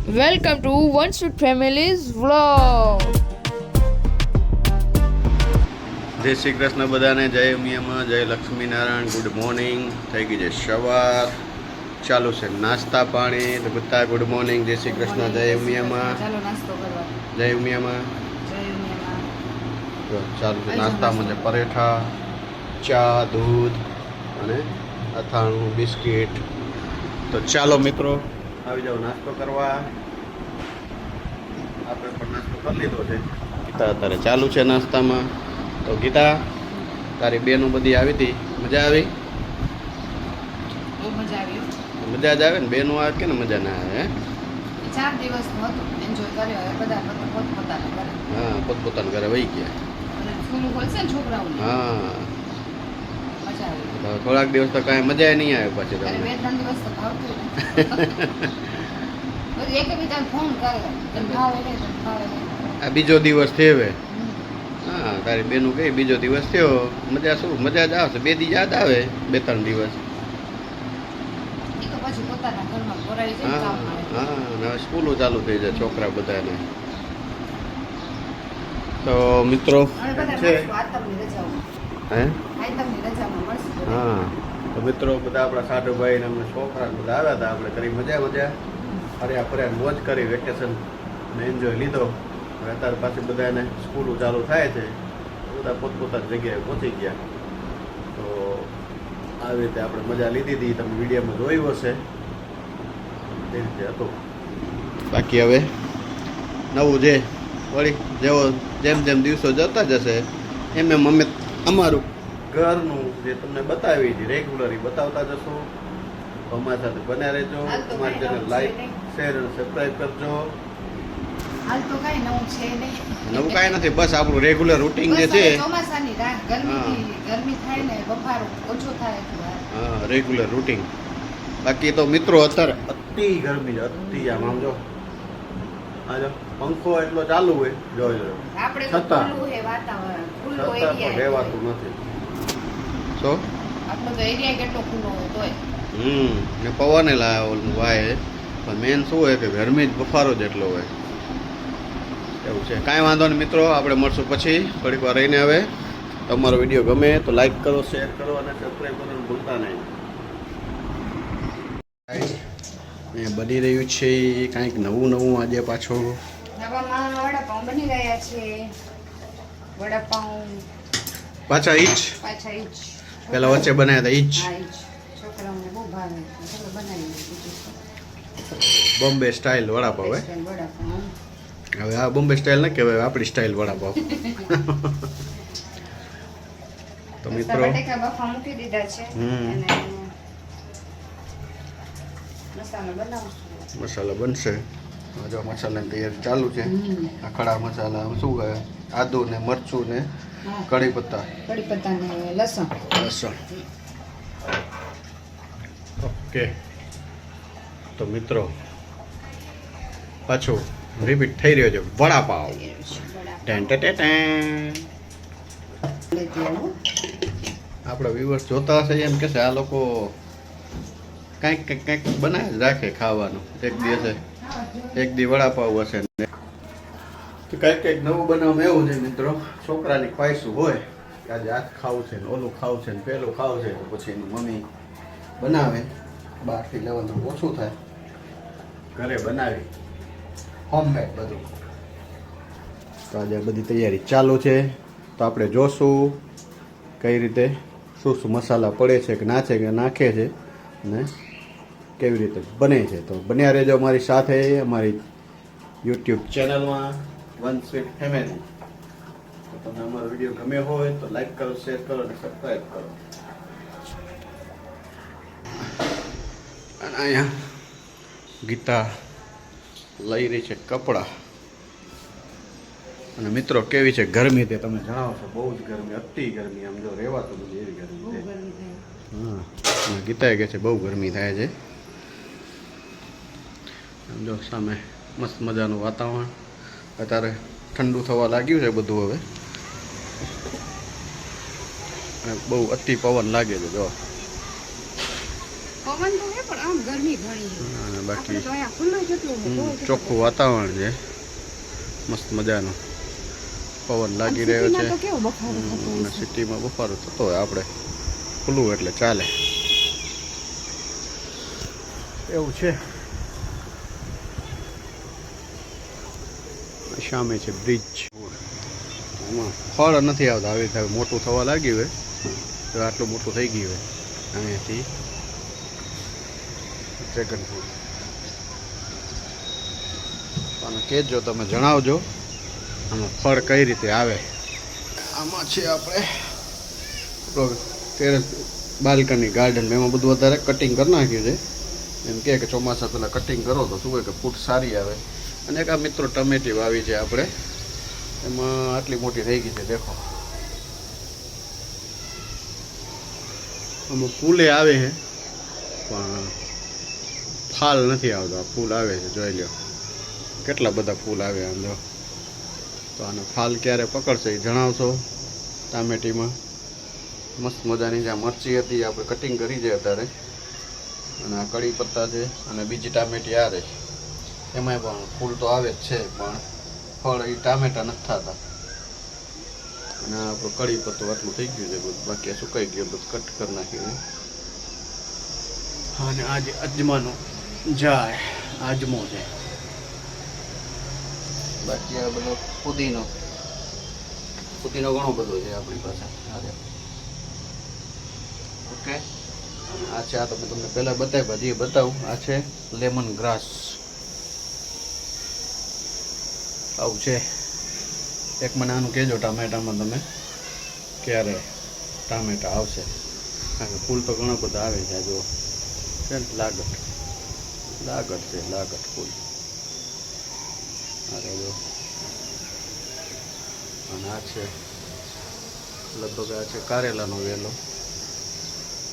Welcome to One Street Family's vlog. જય શ્રી કૃષ્ણ બધાને, જય ઉમિયામાં, જય લક્ષ્મીનારાયણ. Good morning. થઈ ગઈ છે સવાર, ચાલુ છે નાસ્તા પાણી. તો બધા ગુડ મોર્નિંગ, જય શ્રી કૃષ્ણ, જય ઉમિયામાં, ચાલો નાસ્તો કરવા. જય ઉમિયામાં. જય ઉમિયામાં. જો ચાલુ છે નાસ્તામાં છે પરેઠા, ચા, દૂધ અને અથાણું, બિસ્કિટ. તો ચાલો મિત્રો, આવી જાઓ નાસ્તો કરવા. આપણે પણ નાસ્તો કરી લીધો છે. ગીતા અત્યારે ચાલુ છે નાસ્તામાં. તો ગીતા, તારી બેનો બધી આવી હતી, મજા આવી? બહુ મજા આવી. મજા જ આવે ને, બેનો આવે કે ને મજા ના આવે? હે? 4 દિવસનું હતું, એન્જોય કર્યો. હવે બધા પોતપોતાના ઘરે. હા, પોતપોતાના ઘરે વહી ગયા. અને સ્કૂલ ખોલશે ને છોકરાઓને. હા, મજા આવી. તો થોડાક દિવસ તો કાંઈ મજા નહીં આવે પાછી અરે તમને. 2-3 દિવસ તો ભાવતું ને. પછી એકબીજાને ફોન કરે, તને ભાવે નહીં, તને ભાવે નહીં. આ બીજો દિવસ થયો. હા, તારી બેનું કઈ બીજો દિવસ થયો. મજા શું, મજા જ આવશે. 2 દી યાદ આવે, 2-3 દિવસ. એ તો પછી પોતાના ઘરમાં ભરાઈ જાય હા કામ આવે. હા, અને હવે સ્કૂલો ચાલુ થઈ જાય છોકરા બધાને. તો મિત્રો હવે બધા છે મળશું આતમની રજાઓમાં. હે આતમની રજામાં મળશું બધા. હા, તો મિત્રો બધા આપણા સાધુભાઈ ને અમને છોકરા બધા આવ્યા હતા. આપણે કરી મજા ફર્યા ફર્યા, મોજ કરી, વેકેશન ને એન્જોય લીધો. હવે અત્યારે પાછી બધાને સ્કૂલો ચાલુ થાય છે, બધા પોતપોતાની જગ્યાએ પહોંચી ગયા. તો આવી રીતે આપણે મજા લીધી હતી, તમે વિડીયોમાં જોયું હશે તે રીતે હતું. બાકી હવે નવું છે વળી, જેમ જેમ દિવસો જતા જશે એમ એમ અમે અમારું ઘરનું જે તમને બતાવી હતી રેગ્યુલરી બતાવતા જશું. તો અમારી સાથે બન્યા રહેજો. અમારી ચેનલ લાઈક, શેર અને સબસ્ક્રાઈબ કરજો. હાલ તો કાંઈ નવું છે નહીં. નવું કાંઈ નથી, બસ આપણું રેગ્યુલર રૂટિન જે બસ છે. હવે ચોમાસાની રાત, ગરમી થાય ને બફારો ઓછો થાય એટલે હા, રેગ્યુલર રૂટિન. બાકી તો મિત્રો અત્યારે અતિ ગરમી છે, અતિ. આમ જો આ જો પંખો એટલો ચાલુ હોય, જોઈ આપણે તો છતાં ખુલ્લું હે વાતાવરણ, ખુલ્લો છતાં પણ એરિયા રહેવાતું નથી. શું? આપણો તો એરિયા કેટલો ખુલ્લો હોય તોય. ને પવને વાય, પણ મેન શું હોય કે ગરમી જ બફારો જ એટલો હોય એવું છે. કાંઈ વાંધો નહીં મિત્રો, આપણે મળશું પછી થોડીક વાર રહીને. હવે તમારો વિડીયો ગમે તો લાઈક કરો, શેર કરો અને સબસ્ક્રાઈબ કરવાનું ભૂલતા નહીં. અહીંયા બની રહ્યું છે કાંઈક નવું આજે પાછો. નવામાં વડાપાઉં બની રહ્યા છે. વડાપાઉં પાછા ઈચ પાછા ઈ જ. પેલા વચ્ચે બનાવ્યા હતા ઈચ. હા, ઈ જ. છોકરાઓને બહુ ભાવે. ચલો બનાવી દીધું. બોમ્બે સ્ટાઇલ વડાપાવ. વડાપાઉં. હવે આ બોમ્બે સ્ટાઇલ ના કહેવાય, આપણી સ્ટાઇલ વડાપાવ. તો મિત્રો બટેકા બફા મૂકી દીધા છે અને મસાલો બનાવશું. મસાલા બનશે. આ જો મસાલાની તૈયારી ચાલુ છે. આ ખડા મસાલા શું કહે, આદુ ને મરચું ને કઢી પત્તા, ને લસણ. ઓકે. તો મિત્રો પાછું રિપીટ થઈ રહ્યો છે વડાપાવ. Ten ten ten. આપણા વ્યુઅર્સ જોતા હશે એમ કહેશે આ લોકો કંઈક બનાવી જ રાખે ખાવાનું. એક દી વડાપાવ હશે ને તો કંઈક નવું બનાવવામાં એવું છે મિત્રો. છોકરાની ખ્વાહિશ હોય કે આજે આ ખાવું છે ને ઓલું ખાવું છે ને પેલું ખાવું છે, તો પછી એની મમ્મી બનાવે. બહારથી લેવાનું ઓછું થાય, ઘરે બનાવી હોમમેડ બધું. તો આજે બધી તૈયારી ચાલુ છે. તો આપણે જોશું કઈ રીતે શું મસાલા પડે છે કે નાખે છે ને કેવી રીતે બને છે. તો બન્યા રહેજો અમારી સાથે, અમારી યુટ્યુબ ચેનલમાં વન સ્વીટ ફેમિલી. તો તમને અમારો વિડીયો ગમ્યો હોય તો લાઈક કરો, શેર કરો અને સબસ્ક્રાઈબ કરો. અને અહીંયા ગીતા લઈ રહી છે કપડાં. અને મિત્રો કેવી છે ગરમી તે તમે જણાવશો. બહુ જ ગરમી, અતિ ગરમી. આમ જો રહેવાતું નથી એવી ગરમી છે. હા, અને ગીતાએ કહે છે બહુ ગરમી થાય છે. આમ જો સામે મસ્ત મજાનું વાતાવરણ. અત્યારે ઠંડુ થવા લાગ્યું છે બધું હવે. અને બહુ અતિ પવન લાગે છે જો. પવન તો હે પણ આમ ગરમી ઘણી છે. અને બાકી તો અહીંયા ખુલ્લું કેટલું છે, તોય કેટલું ચોખ્ખું વાતાવરણ છે, મસ્ત મજાનું પવન લાગી રહ્યો છે. સિટીમાં તો કેવો બફારો થતો હોય અને છે. સિટીમાં બફારો થતો હોય, આપણે ખુલ્લું એટલે ચાલે એવું છે. સામે છે બ્રિજ, એમાં ફળ નથી આવતા. આવી રીતે મોટું થવા લાગ્યું હોય તો આટલું મોટું થઈ ગયું હોય અહીંયાથી ડ્રેગન ફ્રૂટ. અને કહેજો, તમે જણાવજો આમાં ફળ કઈ રીતે આવે. આમાં છે આપણે ટેરેસ બાલ્કની ગાર્ડન, એમાં બધું વધારે કટિંગ કરી નાખ્યું છે. એમ કે ચોમાસા પહેલાં કટિંગ કરો તો શું હોય કે ફૂટ સારી આવે. અને એક આ મિત્રો ટમેટી વાવી છે આપણે, એમાં આટલી મોટી થઈ ગઈ છે દેખો. આમાં ફૂલે આવે છે પણ ફાલ નથી આવતો. આ ફૂલ આવે છે, જોઈ લો કેટલા બધા ફૂલ આવે આમ જો. તો આને ફાલ ક્યારે પકડશે એ જણાવશો. ટામેટીમાં મસ્ત મજાની જ્યાં મરચી હતી આપણે કટિંગ કરી છે અત્યારે. અને આ કડી પત્તા છે અને બીજી ટામેટી આ રહી, એમાંય પણ ફૂલ તો આવે જ છે પણ ફળ એ ટામેટા નથી થતા. અને આ આપણું કડી પત્તું આટલું થઈ ગયું છે બધું, બાકી આ સુકાઈ ગયું બધું કટ કરી નાખ્યું. અને આજે અજમાનો જાય, આજમો છે. બાકી આ બધો પુદીનો ઘણો બધો છે આપણી પાસે. ઓકે, આ છે, આ તો મેં તમને પહેલાં બતાવ્યા, હજી બતાવું. આ છે લેમન ગ્રાસ, આવું છે. એક મને આનું કહેજો ટામેટામાં તમે ક્યારે ટામેટા આવશે, કારણ કે ફૂલ તો ઘણા બધા આવે છે. જો છે ને લાગટ છે, લાગટ ફૂલ. અરે જો, અને આ છે લગભગ આ છે કારેલાનો વેલો.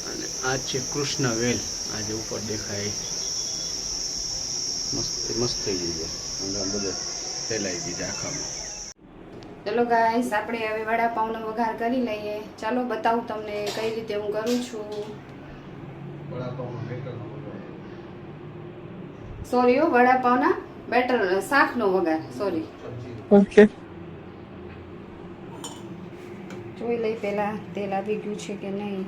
અને આ છે કૃષ્ણ વેલ, આ જે ઉપર દેખાય મસ્ત થઈ ગઈ છે. અને આ બધે ફેલાઈ ગઈ છે આખામાં. ચલો ગાઈસ, આપણે હવે વડાપાઉંનો વઘાર કરી લઈએ. ચાલો બતાવું તમને કઈ રીતે હું કરું છું. સોરી હો, વડાપાઉંના બેટર શાકનો વઘાર, સોરી. Okay. જોઈ લઈ પહેલા તેલ આવી ગયું છે કે નહીં.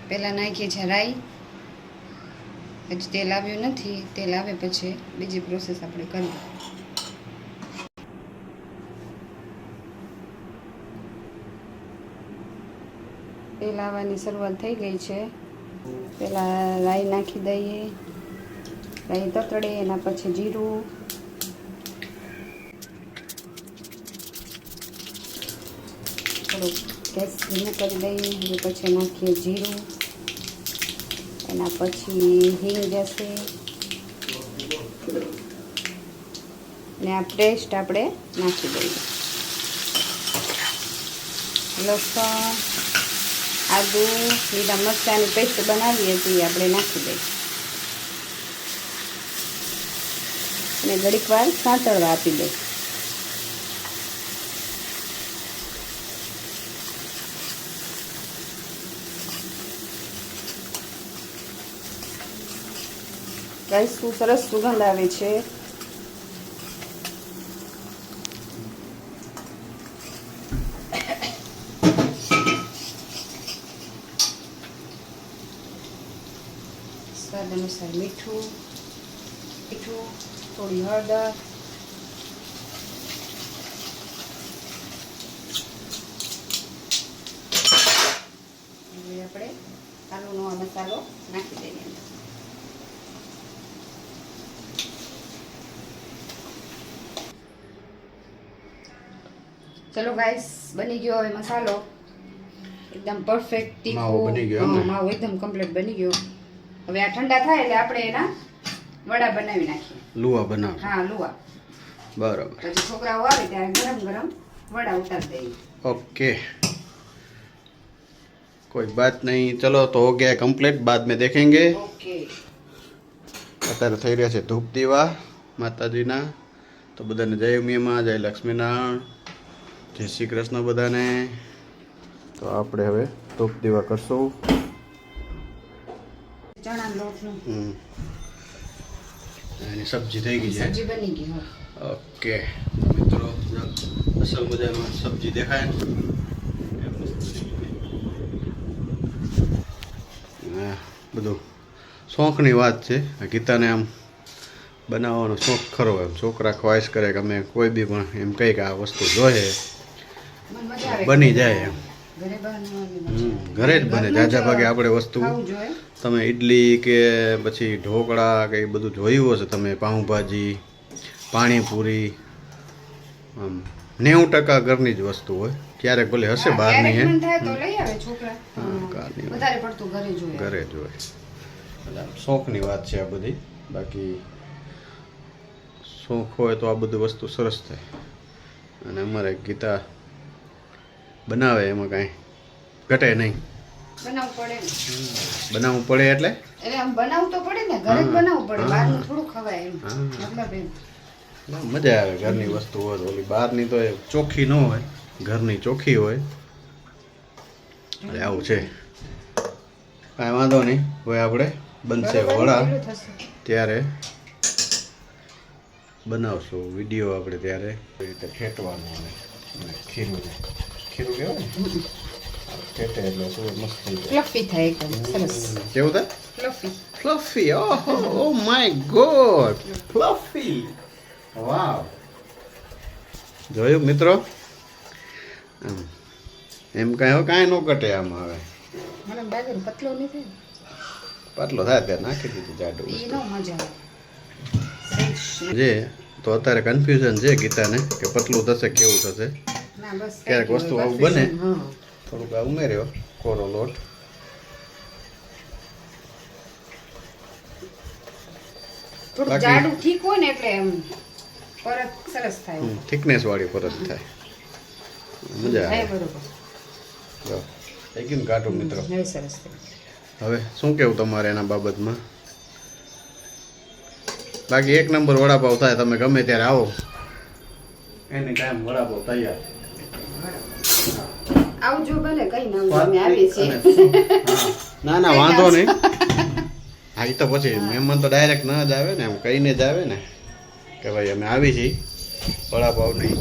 પહેલાં નાખીએ છે રાઈ. હજી તેલ આવ્યું નથી, તેલ આવે પછી બીજી પ્રોસેસ આપણે કરીએ. તેલ આવવાની શરૂઆત થઈ ગઈ છે. પહેલાં રાઈ નાખી દઈએ, રાઈ તતડે એના પછી જીરું, થોડુંક ગેસ ધીમું કરી દઈએ. અને પછી નાખીએ જીરું, એના પછી હિંગ જશે, ને આ પેસ્ટ આપણે નાખી દઈએ. લસણ, આદુ, લીલા મરચાંની પેસ્ટ બનાવીએ છીએ આપણે નાખી દઈએ. અને ઘડીક વાર સાંતળવા આપી દઈએ. ગાઈસ, શું સરસ સુગંધ આવે છે. સ્વાદ અનુસાર મીઠું, થોડી હળદર, હવે આપણે આલુનો આ મસાલો નાખી દઈએ. ચલો ગાઈસ, બની ગયો હવે મસાલો એકદમ પરફેક્ટ. માવો બની ગયો ને? માવો એકદમ કમ્પ્લીટ બની ગયો. હવે આ ઠંડા થાય એટલે આપણે એના વડા બનાવી નાખીએ. લુવા બનાવ. હા, લુવા. બરાબર. પછી છોકરાઓ આવે ત્યારે ગરમ ગરમ વડા ઉતારી દઈએ. ઓકે, कोई बात नहीं, चलो तो हो गया कंप्लीट, बाद में देखेंगे। ઓકે અત્યારે થઈ રહ્યા છે ધૂપ દીવા માતાજીના. તો બધાને જય ઉમિયામાં, જય લક્ષ્મીનારાયણ, જય શ્રી કૃષ્ણ બધાને. તો આપણે હવે ધૂપ દીવા કરશું. ચણા લોટનું એની સબ્જી થઈ ગઈ છે. સબ્જી બની ગઈ હો. ઓકે મિત્રો, અસલ મજામાં સબ્જી દેખાય ને. હા, બધું શોખની વાત છે. ગીતાને આમ બનાવવાનો શોખ ખરો. એમ છોકરા ખ્વાહિશ કરે કે અમે કોઈ બી પણ એમ કહી કે આ વસ્તુ જોઈએ, મને મજા આવે બની જાય એમ. ઘરે બનાવવાની ઘરે જ બને. જાજા ભાગે આપણે વસ્તુ ખાવું જોઈએ. તમે ઇડલી કે પછી ઢોકળા કે એ બધું જોયું હશે તમે, પાઉંભાજી, પાણીપુરી, આમ 90% ઘરની જ વસ્તુ હોય. ક્યારેક ભલે હશે બહારની, હે મન થાય તો લઈ આવે છોકરા. બહારની વધારે પડતું ઘરે જોઈએ. ઘરે જ હોય. એટલે આમ શોખની વાત છે આ બધી. બાકી શોખ હોય તો આ બધી વસ્તુ સરસ થાય. અને અમારે ગીતા બનાવે એમાં કાંઈ ઘટે નહીં. બનાવવું પડે ને. બનાવવું પડે એટલે આમ બનાવવું તો પડે ને, ઘરે જ બનાવવું પડે. બહારનું થોડું ખવાય એમ. હા. મતલબ એમ મજા આવે ઘરની વસ્તુ હોય તો. ઓલી બહારની તો એ ચોખ્ખી ન હોય, ઘરની ચોખ્ખી હોય. એટલે આવું છે. કાંઈ વાંધો નહીં. હવે આપણે બનશે વડા ત્યારે બનાવશું વિડીયો આપણે. ત્યારે એ રીતે ફેટવાનું અને ખીરું કહેવાય ને, ફેટે એટલે શું મસ્ત થઈ જાય. ફ્લફી થાય એકદમ સરસ. કેવું થાય? Fluffy. Fluffy. Oh my God, fluffy. Wow, જોયું મિત્રો? એમ કાંઈ ન ઘટે આમાં. હવે મને બાજુ પતલો નહીં થાય. પાટલો થાય ત્યારે નાખી દીધું જાડું. એ નો મજા આવે. જે તો અત્યારે કન્ફ્યુઝન છે ગીતાને કે પતલું થશે કેવું થશે. ના બસ ક્યારેક વસ્તુ આવું બને. થોડુંક આ ઉમેર્યો કોરો લોટ. થોડું બાકી- જાડું ઠીક હોય ને એટલે એમ પરત સરસ થાય. થિકનેસ વાળી પરત થાય, મજા થાય આવે. બરોબર. જો થઈ ગયું ને ઘાટું મિત્રો. હવે સરસ થાય. હવે શું કેવું તમારે એના બાબતમાં? બાકી એક નંબર વડાપાવ થાય. તમે ગમે ત્યારે આવો, એની ટાઈમ વડાપાવ તૈયાર. આવજો ભલે કઈ ના આવજો, અમે આવીએ છીએ. ના ના વાંધો નહીં. હા, એ તો પછી મહેમાન તો ડાયરેક્ટ ન જ આવે ને, એમ કહીને જ આવે ને કે ભાઈ અમે આવી છીએ, વડાપાવની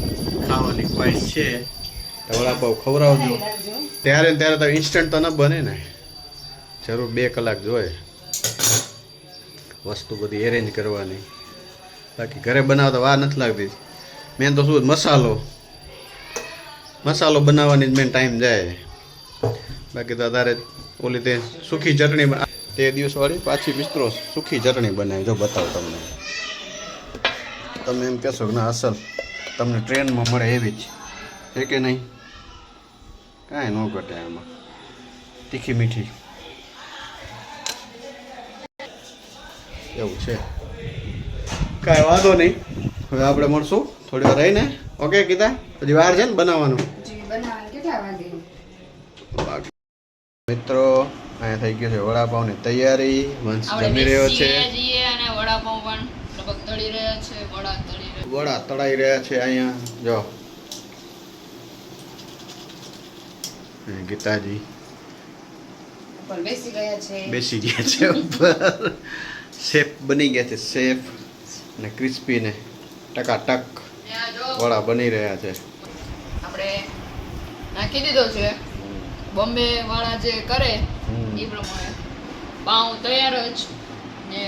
ખાવાની ખ્વાહિશ છે તો વડાપાવ ખવડાવજો. રાખજો. ત્યારે ને ત્યારે તો ઇન્સ્ટન્ટ તો ન બને ને, જરૂર 2 કલાક જોઈએ વસ્તુ બધી એરેન્જ કરવાની. બાકી ઘરે બનાવતા વાર નથી લાગતી. મેન તો શું મસાલો બનાવવાની જ મેન ટાઈમ જાય. બાકી તો અત્યારે ઓલી તે સૂકી ચટણી તે દિવસવાળી પાછી મિત્રો સૂકી ચટણી બનાવી. જો બતાવો તમને. તમે એમ કહેશો કે ના અસલ તમને ટ્રેનમાં મળે એવી જ છે કે નહીં? કાંઈ ન ઘટે આમાં. તીખી મીઠી એવું છે. કાંઈ વાંધો નહીં. હવે આપણે મળશું થોડી વાર રહીને. ઓકે કીધા? હજી વાર છે ને બનાવવાનું? જી બનાવવાનું કેટલા વાગે? મિત્રો અહીંયા થઈ ગયો છે વડાપાવની તૈયારી. વંશ જમી રહ્યો છે. વડાપાઉં પણ લગભગ તળી રહ્યા છે. વડા તળાઈ રહ્યા છે અહીંયા. જો ગીતાજી ઉપર બેસી ગયા છે. બેસી ગયા છે ઉપર. શેફ બની ગયા છે, શેફ. અને ક્રિસ્પી ને ટકાટક વડા બની રહ્યા છે. આપણે નાખી દીધો છે બોમ્બે વાળા જે કરે એ પ્રમાણે પાઉં તૈયાર જ ને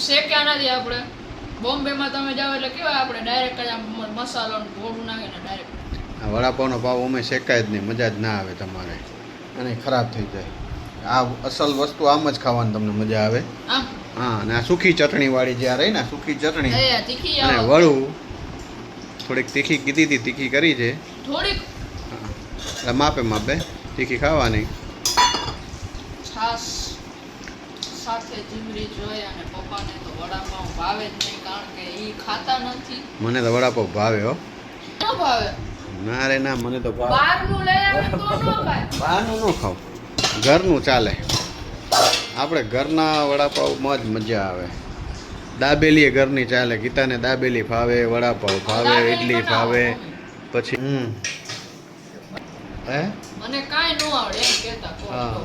શેક્યા નથી આપણે. બોમ્બેમાં તમે જાઓ એટલે કેવા આપણે ડાયરેક્ટ જ આમ મસાલો ને ગોળું નાખીને ડાયરેક્ટ. આ વડાપાવનો પાવ અમે શેકાય જ નહીં, મજા જ ના આવે તમારે. અને ખરાબ થઈ જાય. આ અસલ વસ્તુ આમ જ ખાવાની તમને મજા આવે. આમ હા, અને આ સૂકી ચટણી વાળી જે આ રહી ને, સૂકી ચટણી એ તીખી અને આવે વળું થોડીક તીખી કીધી હતી, તીખી કરી છે. થોડીક એટલે માપે તીખી ખાવાની. છાશ સાથે જીમરી જોઈએ. અને પપ્પાને તો વડાપાઉં ભાવે જ નહીં, કારણ કે એ ખાતા નથી. મને તો વડાપાવ ભાવે હો. ન ભાવે. ના રે ના, મને તો ભાવે. બહારનું લઈ આવે તો ન ખાય. બહારનું ન ખાવ. ઘરનું ચાલે. આપણે ઘરના વડાપાવમાં જ મજા આવે. દાબેલી એ ઘરની ચાલે. ગીતાને દાબેલી ભાવે, વડાપાવ ભાવે, ઇડલી ભાવે. પછી હે મને કાંઈ ન આવડે એમ કહેતા કોક હા. તો.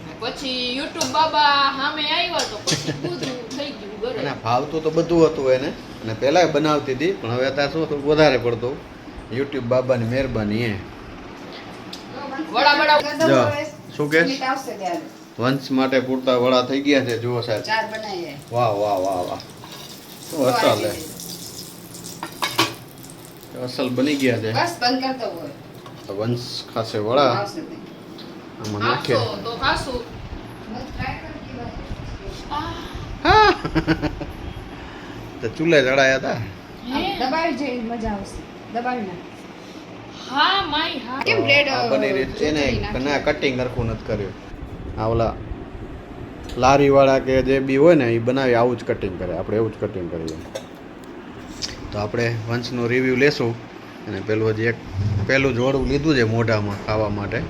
ને પછી યુટ્યુબ બાબા સામે આવ્યા તો પછી બધું થઈ ગયું ઘરે. અને ભાવતું તો બધું હતું એને, અને પહેલાં બનાવતી હતી, પણ હવે અત્યારે શું થોડું વધારે પડતું. યુટ્યુબ બાબાની મહેરબાની એ. વડા જો, શું કે? સ્મિત આવશે ત્યારે વંશ માટે પૂરતા વડા થઈ ગયા છે. જુઓ સાહેબ, 4 બનાવીએ. વાહ વાહ વાહ વાહ, શું અસલ હે. અસલ બની ગયા છે. બસ બંધ કરતો હોય તો વંશ ખાસે વડા આવશે તે. આમાં નાખે. ખાશો તો ખાશું. બસ try કરી દેવાય. હા. તો ચૂલે ચડાયા હતા. આમ દબાવી જઈ મજા આવશે. દબાવી નાખ. હા માય હા. કેમ બ્રેડ આ બની રહી છે ને, ચોચડી નાખી? ના કટિંગ સરખું નથી કર્યું. આ ઓલા લારી વાળા કે જે બી હોય ને એ બનાવી આવું જ કટિંગ કરે. આપણે એવું જ કટિંગ કરીએ. તો આપણે વંશનો રિવ્યૂ લેશું. અને પેલું હજી પહેલું જોડું લીધું છે મોઢામાં ખાવા માટે.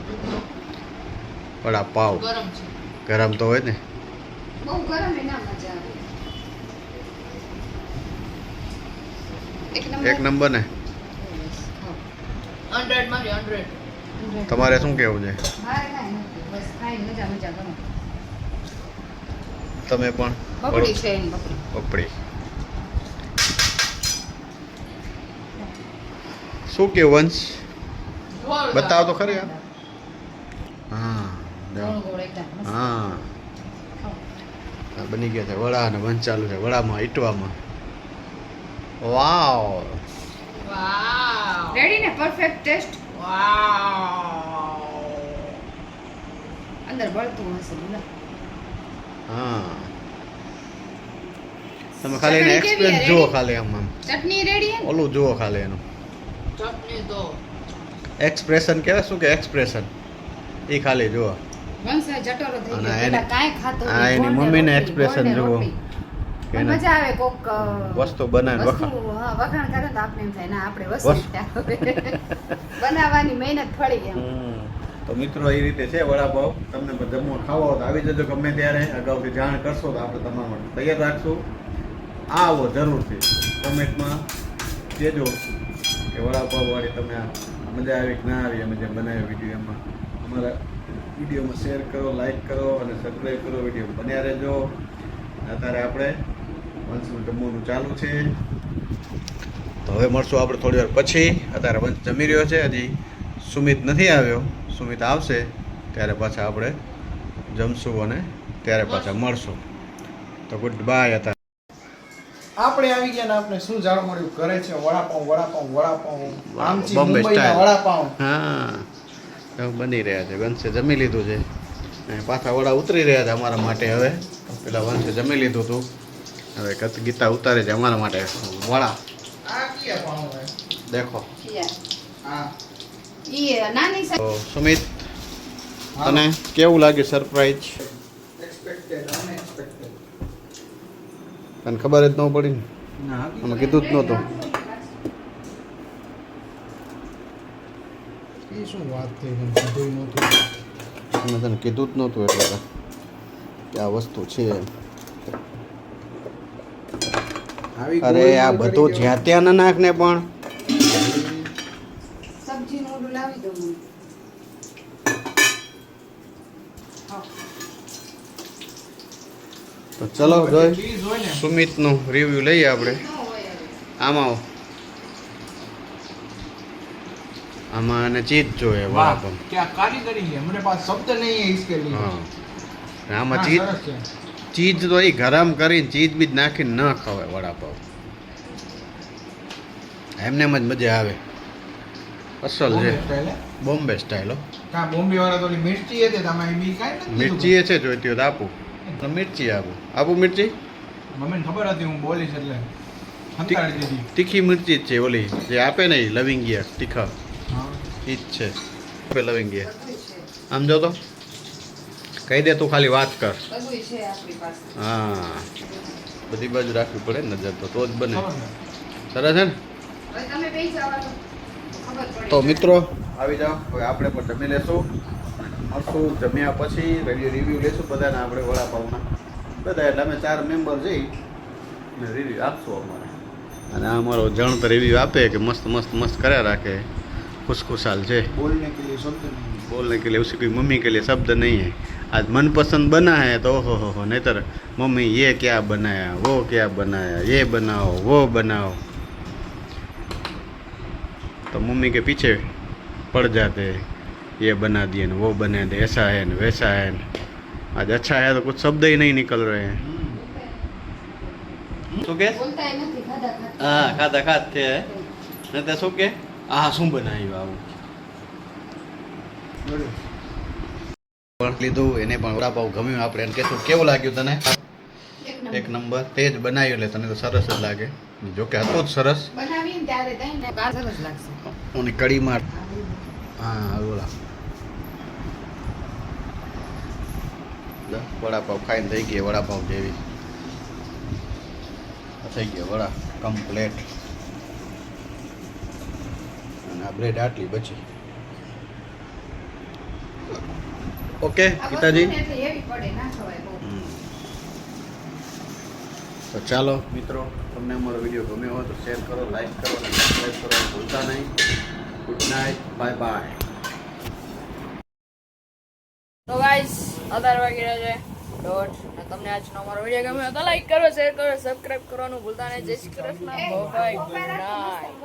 વડાપાવ ગરમ છે. ગરમ તો હોય ને. બહુ ગરમ એ ના મજા આવે. એક નંબર ને. 100 માંથી 100. તમારે શું કહેવું છે? મારે કાંઈ નથી. બસ ખાઈને મજા મજા કરો. તમે પણ બપડી છે એની બપડી. પપડી શું કે વંશ જોરદાર. બતાવો તો ખરી. હા જો. ગોળ ગોળ એકદમ મસ્ત. હા ખાઓ. આ બની ગયા છે વડા, અને વંશ ચાલુ છે વડામાં ઈટવામાં. વાવ. વાવ. રેડી ને પરફેક્ટ ટેસ્ટ. વાવ. અંદર બળતું હશે બોલા. હા તમે ખાલી એને ચટણી કેવી એક્સપ્રેસ હે? જુઓ. રેડી? ખાલી આમ ચટણી રેડી હે? ઓલું જુઓ ખાલી એનું ચટણી તો એક્સપ્રેશન કહેવાય. શું કે એક્સપ્રેશન એ ખાલી જુઓ. વંશ જટોરો થઈ અને ગયો. એને- પેલા કાંઈ ખાતો આ નહીં. એની ગોળ ને મમ્મીને રોટલી, expression ગોળ ને જુઓ. રોટલી. કે પણ એને મજા આવે કોક વસ્તુ બનાવીને વસ્તુ, હા, વખાણ કરે તો આપણે એમ થાય ના આપણે વસ્તુ વસ્તુ. બનાવવાની મહેનત ફળી એમ. તો મિત્રો એ રીતે છે વડાપાવ. તમને પણ જમવા ખાવા હોય તો આવી જજો ગમે ત્યારે. અગાઉથી જાણ કરશો તો આપણે તમારા માટે તૈયાર રાખશું. આવો જરૂરથી કોમેન્ટમાં કહેજો કે વડાપાવ વાળી તમે આ મજા આવી કે ના આવી. અમે જે બનાવ્યો વિડીયો એમાં અમારા વિડીયોમાં શેર કરો, લાઈક કરો અને સબસ્ક્રાઈબ કરો. વિડીયો બન્યા રહેજો. અત્યારે આપણે વંશનું જમવાનું ચાલુ છે. તો હવે મળશું આપણે થોડી વાર પછી. અત્યારે વંશ જમી રહ્યો છે. હજી સુમિત નથી આવ્યો. સુમિત આવશે ત્યારે પાછા આપણે જમશું અને ત્યારે પાછા મળશું. તો ગુડ બાય. અત્યારે આપણે આવી ગયા ને આપણે શું જાણવા મળ્યું કરે છે વડાપાઉં વડાપાઉં વડાપાઉં આમચી બોમ્બે મુંબઈના સ્ટાઇલ. વડાપાઉં. હા એવું બની રહ્યા છે. વંશે જમી લીધું છે અને પાછા વડા ઉતરી રહ્યા છે અમારા માટે. હવે પેલા વંશે જમી લીધું હતું. હવે ગીતા ઉતારે છે અમારા માટે વડા. આ કયા પાઉં હે? દેખો. હા ઈ નાની તો સુમિત તને કેવું લાગે સરપ્રાઈઝ? Expected unexpected. તને ખબર જ ન પડી ને. ના અમે કીધું જ નહોતું. એ શું વાત થઈ મને કીધું નહોતું. અમે તને કીધું જ નહોતું એટલે તો કે આ વસ્તુ છે. આવી અરે ગોળ આ ગોળ બધું કરી જ્યાં ત્યાં ના નાખ ને પણ. સબ્જીનું ઓલું લાવી દઉં મને. હા. તો ચલો જોઈ ચીઝ હોય ને સુમિતનું રિવ્યુ લઈએ આપણે. ન હોય હવે. આમાં આવો. આમાં અને ચીજ જોઈએ વાહ વડાપાવ. क्या कारीगरी है मेरे पास शब्द नहीं है इसके लिए હા અને આમાં हाँ, ચીજ सरस है। ચીજ તો એ ગરમ કરીને ચીજ બીજ નાખીને ન ખવાય વડાપાવ. એમને એમ જ મજા આવે. અસલ છે. બોમ્બે स्टाइल है। બોમ્બે સ્ટાઇલ હો. क्या बॉम्बे वाला तो मिर्ची है ते तमारी बी काई नहीं મિર્ચી એ છે જોઈતી હોય તો આપું. તો મિર્ચી આપું. આપું મિર્ચી. મમ્મીને ખબર હતી હું બોલીશ એટલે હંતાડી દીધી તીખી મિર્ચી જ છે ઓલી જે આપે ને ઈ લવિંગિયા તીખા હા ઈ જ છે. આપે લવિંગિયા. બધુંય છે. આમ જો તો કહી દે તું ખાલી વાત કર. બધુંય છે આપણી પાસે. હા બધી બાજુ રાખવી પડે ને નજર તો જ બને. ખબર ને સરસ છે ને. હવે તમે બેસી જાઓ તો ખબર પડે. તો મિત્રો આવી જાઓ. હવે આપણે પણ જમી લેશું. મળશું જમ્યા પછી રિવ્યુ લેશું બધાના આપણે વડાપાવના બધા એટલે અમે 4 મેમ્બર જઈ ને રિવ્યુ આપશું અમારે અને આ અમારો જણ તો રિવ્યુ આપે કે મસ્ત મસ્ત મસ્ત કર્યા રાખે खुशखुशाल છે बोलने के लिए शब्द नहीं बोलने के लिए उसी की मम्मी के लिए शब्द नहीं है आज मनपसंद बना है तो हो नहीं तो मम्मी ये क्या बनाया वो क्या बनाया ये बनाओ वो बनाओ तो मम्मी के पीछे पड़ जाते ये बना दिए न वो बना दे ऐसा है न वैसा है न आज अच्छा है तो कुछ शब्द ही नहीं निकल रहे हैं શું કે બોલતાય નથી ખાધા ખાધા હા ખાધા ખાત છે ને તે શું કે આ શું બનાવ્યું આવું પણ લીધું એને પણ વડાપાવ ગમ્યું આપણે એને કહેતું કેવું લાગ્યું તને એક નંબર તે જ બનાવ્યું એટલે તને તો સરસ જ લાગે જો કે હતું જ સરસ બનાવીને ત્યારે દહીંને કા સરસ લાગશે ઓની કઢીમાં હા ઓલા વડાપાવ ખાઈને થઈ ગઈ વડાપાવ જેવી થઈ ગયા વડા કમ્પ્લેટ અને આ બ્રેડ આટલી બચી ઓકે પિતાજી એટલે એવી પડે ના ખવાય બહુ તો ચાલો મિત્રો તમને અમારો વિડીયો ગમ્યો હોય તો શેર કરો લાઈક કરો અને સબસ્ક્રાઈબ કરવાનું ભૂલતા નહીં ગુડ નાઇટ બાય બાય તો ગાઈસ 11 વાગી રહ્યા છે ડોટ અને તમને આજનો અમારો વિડીયો ગમ્યો હોય તો લાઈક કરો શેર કરો સબસ્ક્રાઇબ કરવાનું ભૂલતા નહીં જય Shri Krishna bye good night